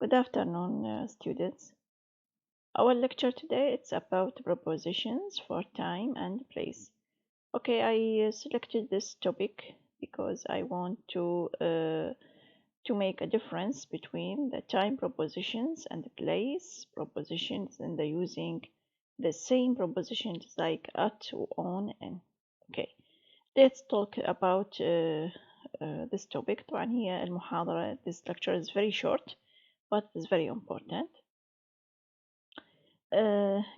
Good afternoon, students. Our lecture today it's about prepositions for time and place. Okay, I selected this topic because I want to make a difference between the time prepositions and the place prepositions and the using the same prepositions like at, on, and. Okay, let's talk about this topic. طبعا هي المحاضرة. This lecture is very short, but it's very important.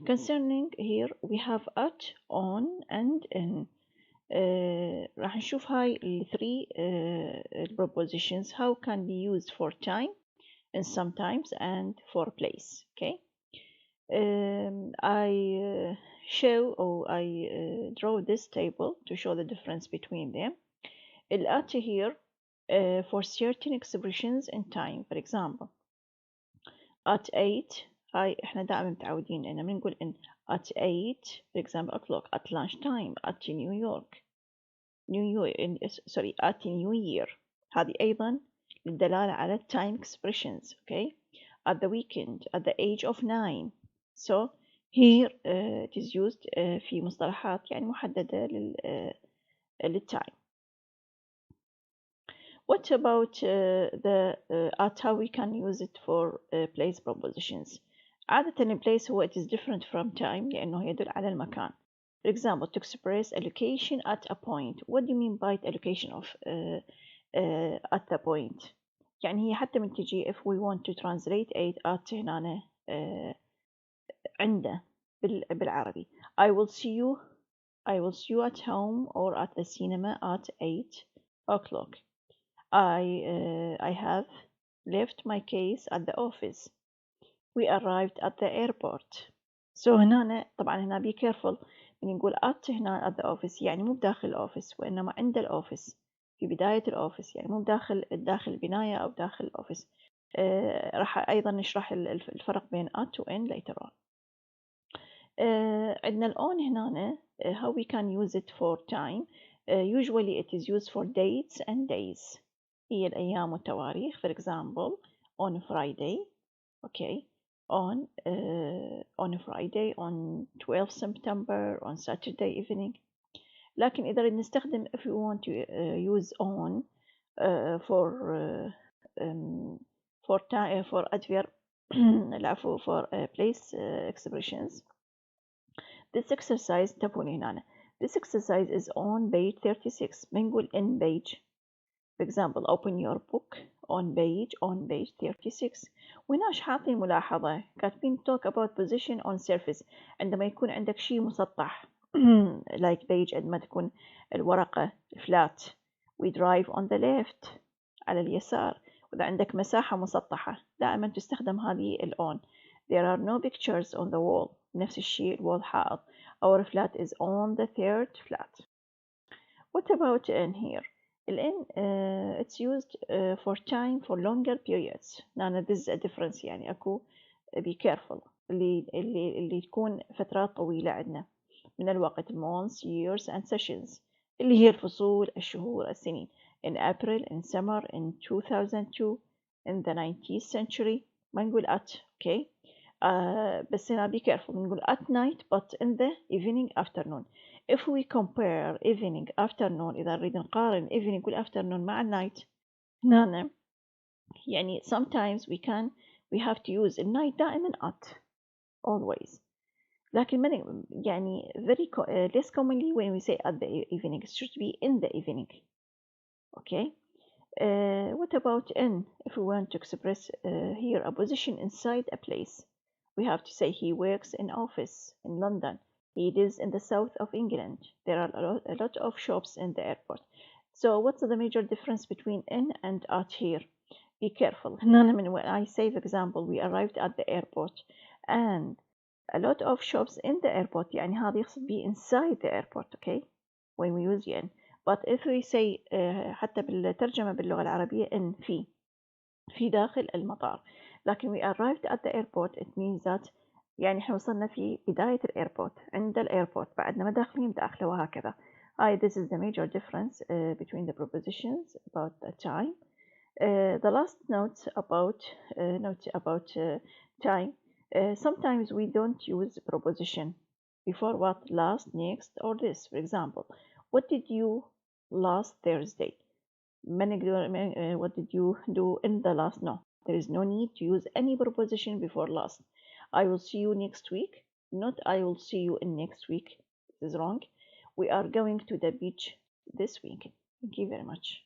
Concerning here we have at, on and in. راح نشوف هاي ال three prepositions how can be used for time and sometimes and for place. Okay, I show or I draw this table to show the difference between them. at here for certain expressions in time. For example, at 8. هاي احنا دائما متعودين ان بنقول ان at 8 for example o'clock, at lunch time, at New York, sorry, at New Year. هذه ايضا للدلالة على time expressions. Okay, at the weekend, at the age of 9. So here it is used في مصطلحات يعني محددة للtime. What about the at, how we can use it for place prepositions? عادة place هو it is different from time لأنه يدل على المكان. For example, to express a location at a point. What do you mean by the location of at the point? يعني هي حتى من تجي if we want to translate it at هنا عنده بالعربي. I will see you at home or at the cinema at 8 o'clock. I have left my case at the office. We arrived at the airport. So هنا طبعا هنا be careful من نقول at هنا at the office يعني مو بداخل الأوفيس وإنما عند الأوفيس في بداية الأوفيس يعني مو داخل البناية أو داخل الأوفيس. راح أيضا نشرح الفرق بين at و in later on. عندنا ال on هنا how we can use it for time. Usually it is used for dates and days. هي الأيام والتواريخ. For example, on Friday. Okay, on Friday, on 12 September, on Saturday evening. لكن إذا نستخدم if we want to use on for adverb العفو for place expressions. This exercise تبوني هنا. This exercise is on page 36. بنقول in page. For example, open your book on page 36. وهناش حاطين ملاحظة كاتبين talk about position on surface. عندما يكون عندك شيء مسطح like page عندما تكون الورقة flat. We drive on the left على اليسار. وإذا عندك مساحة مسطحة دائما تستخدم هذه ال on. There are no pictures on the wall. نفس الشيء الwall حائط. Our flat is on the third flat. What about in here? in it's used for time for longer periods. Now this is a difference يعني أكو be careful اللي تكون فترات طويلة عندنا من الوقت months, years and sessions اللي هي الفصول, الشهور, السنين. In April, in summer, in 2002, in the 19th century. ما نقول at. Okay. بس هنا be careful نقول at night but in the evening afternoon. If we compare evening afternoon إذا نريد نقارن evening والafternoon مع night هنا يعني sometimes we have to use night دائما at always. لكن يعني very less commonly when we say at the evening it should be in the evening. Okay. What about in? If we want to express here a position inside a place, we have to say he works in office in London. He lives in the south of England. There are a lot of shops in the airport. So what's the major difference between in and at here? Be careful. When I say, for example, we arrived at the airport and a lot of shops in the airport يعني هذا يقصد be inside the airport. Okay, when we use in. But if we say حتى بالترجمة باللغة العربية in في داخل المطار. لكن we arrived at the airport it means that يعني احنا وصلنا في بداية الايربورت عند الايربورت بعدنا ما داخلين داخله وهكذا. This is the major difference between the prepositions about the time The last note about time. Sometimes we don't use preposition before what, last, next, or this. For example, what did you last Thursday? What did you do in the last? No, there is no need to use any preposition before last. I will see you next week. Not I will see you in next week. This is wrong. We are going to the beach this week. Thank you very much.